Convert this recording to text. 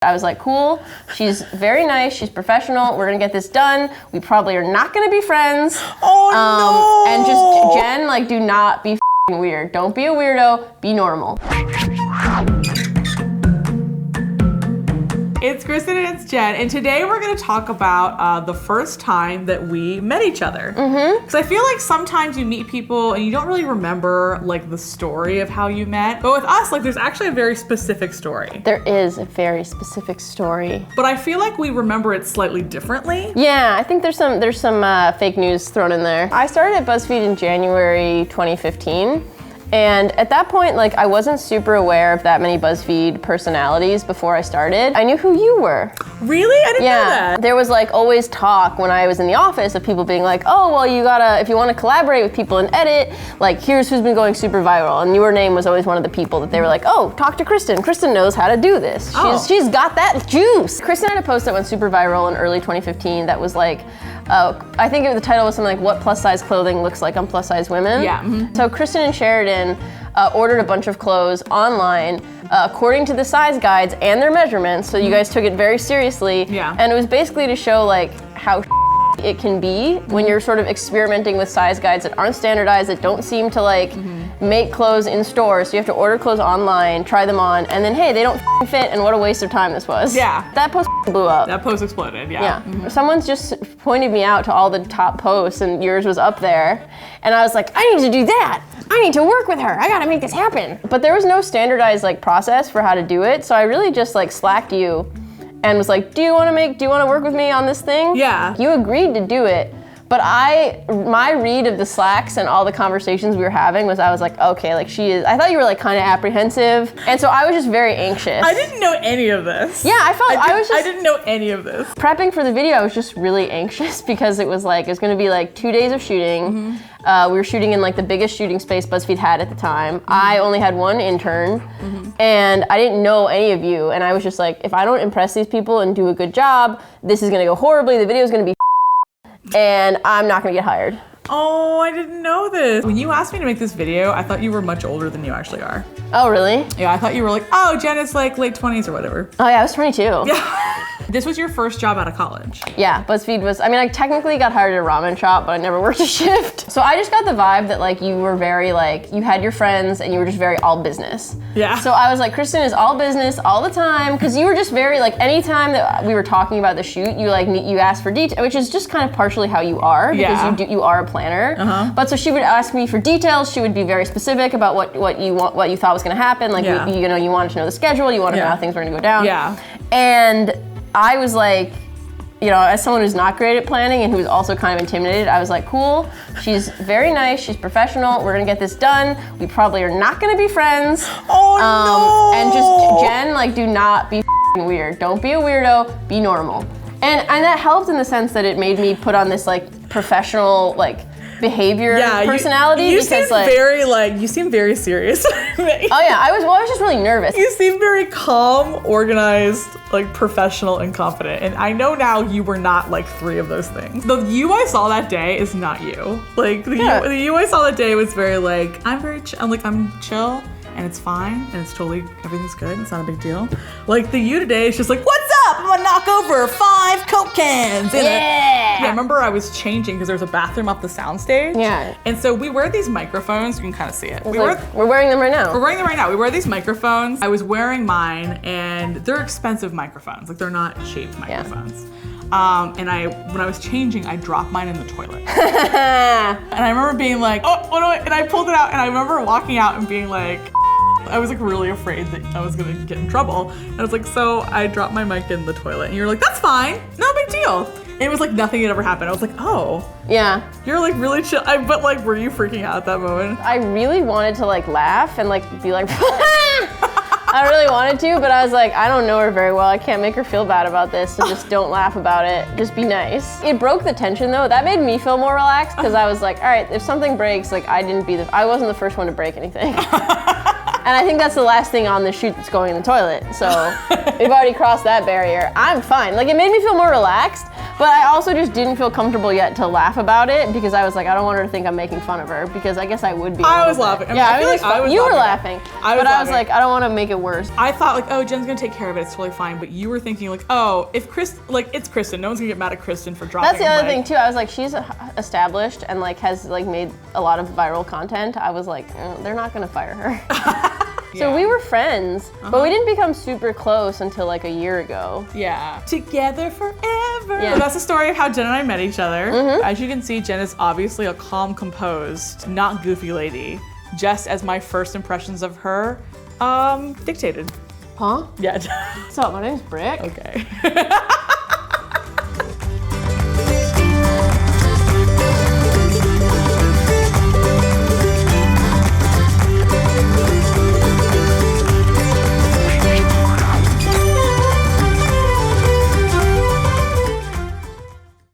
I was like, cool, she's very nice, she's professional, we're gonna get this done. We probably are not gonna be friends. Oh no! And just, Jen, like, do not be weird. Don't be a weirdo, be normal. It's Kristen and it's Jen, and today we're going to talk about the first time that we met each other. Because I feel like sometimes you meet people and you don't really remember like the story of how you met. But with us, like there's actually a very specific story. There is a very specific story. But I feel like we remember it slightly differently. Yeah, I think there's some fake news thrown in there. I started at BuzzFeed in January 2015. And at that point, like, I wasn't super aware of that many BuzzFeed personalities before I started. I knew who you were. Really? I didn't know that. There was like always talk when I was in the office of people being like, oh, well, you gotta, if you wanna collaborate with people and edit, like, here's who's been going super viral. And your name was always one of the people that they were like, oh, talk to Kristen. Kristen knows how to do this. She's got that juice. Kristen had a post that went super viral in early 2015 that was like, I think the title was something like what plus size clothing looks like on plus size women. Yeah. So Kristen and Sheridan ordered a bunch of clothes online according to the size guides and their measurements. So you guys took it very seriously. Yeah. And it was basically to show like how it can be when you're sort of experimenting with size guides that aren't standardized, that don't seem to like make clothes in stores. So you have to order clothes online, try them on, and then hey, they don't fit, and what a waste of time this was. Yeah. That post blew up. That post exploded, yeah. Yeah. Someone's just pointed me out to all the top posts and yours was up there. And I was like, I need to do that. I need to work with her. I gotta make this happen. But there was no standardized like process for how to do it. So I really just like slacked you and was like, do you wanna work with me on this thing? Yeah. You agreed to do it. But my read of the Slacks and all the conversations we were having was I was like, okay, like I thought you were like kind of apprehensive. And so I was just very anxious. I didn't know any of this. Yeah, I didn't know any of this. Prepping for the video, I was just really anxious because it was gonna be like 2 days of shooting. We were shooting in like the biggest shooting space BuzzFeed had at the time. I only had one intern and I didn't know any of you. And I was just like, if I don't impress these people and do a good job, this is gonna go horribly. The video is gonna be and I'm not gonna get hired. Oh, I didn't know this. When you asked me to make this video, I thought you were much older than you actually are. Oh, really? Yeah, I thought you were like, oh, Jen is like late 20s or whatever. Oh yeah, I was 22. Yeah. This was your first job out of college. Yeah, BuzzFeed was, I mean, I technically got hired at a ramen shop, but I never worked a shift. So I just got the vibe that like you were very like, you had your friends and you were just very all business. Yeah. So I was like, Kristen is all business all the time, because you were just very like, anytime that we were talking about the shoot, you asked for detail, which is just kind of partially how you are, because you are a planner. But so she would ask me for details. She would be very specific about what you thought was going to happen. Like you wanted to know the schedule, you wanted to know how things were going to go down. Yeah. And I was like, you know, as someone who's not great at planning and who's also kind of intimidated, I was like, cool, she's very nice, she's professional, we're gonna get this done. We probably are not gonna be friends. Oh no! And just, Jen, like, do not be weird. Don't be a weirdo, be normal. And that helped in the sense that it made me put on this like professional like behavior personality. You seem very serious. Oh yeah, I was just really nervous. You seem very calm, organized, like professional and confident. And I know now you were not like three of those things. The you I saw that day is not you. Like the you I saw that day was very like, I'm chill and it's fine and it's totally, everything's good. It's not a big deal. Like the you today is just like, what's up? I'm gonna knock over 5 Coke cans. Yeah, I remember I was changing because there was a bathroom off the soundstage. Yeah. And so we wear these microphones. You can kind of see it. We're wearing them right now. We're wearing them right now. We wear these microphones. I was wearing mine and they're expensive microphones. Like they're not cheap microphones. And when I was changing, I dropped mine in the toilet. And I remember being like, oh, what do I, and I pulled it out and I remember walking out and being like, I was like really afraid that I was gonna get in trouble. And I was like, so I dropped my mic in the toilet. And you were like, that's fine, no big deal. And it was like nothing had ever happened. I was like, oh. Yeah. You're like really chill. But like, were you freaking out at that moment? I really wanted to like laugh and like be like, I really wanted to, but I was like, I don't know her very well. I can't make her feel bad about this, so just don't laugh about it. Just be nice. It broke the tension though. That made me feel more relaxed because I was like, all right, if something breaks, like I wasn't the first one to break anything. And I think that's the last thing on the shoot that's going in the toilet. So we've already crossed that barrier. I'm fine. Like it made me feel more relaxed, But I also just didn't feel comfortable yet to laugh about it because I was like, I don't want her to think I'm making fun of her because I guess I would be. I was laughing. I mean, Yeah, I feel like I was you were laughing. laughing. But I was like, I don't want to make it worse. I thought like, oh, Jen's gonna take care of it. It's totally fine. But you were thinking like, oh, if it's Kristen. No one's gonna get mad at Kristen for dropping. That's the other like, thing too. I was like, she's established and like has like made a lot of viral content. I was like, they're not gonna fire her. So we were friends, but we didn't become super close until like a year ago. Yeah. Together forever. Yeah. So that's the story of how Jen and I met each other. As you can see, Jen is obviously a calm, composed, not goofy lady, just as my first impressions of her dictated. Huh? Yeah. What's up? My name's Brick. Okay.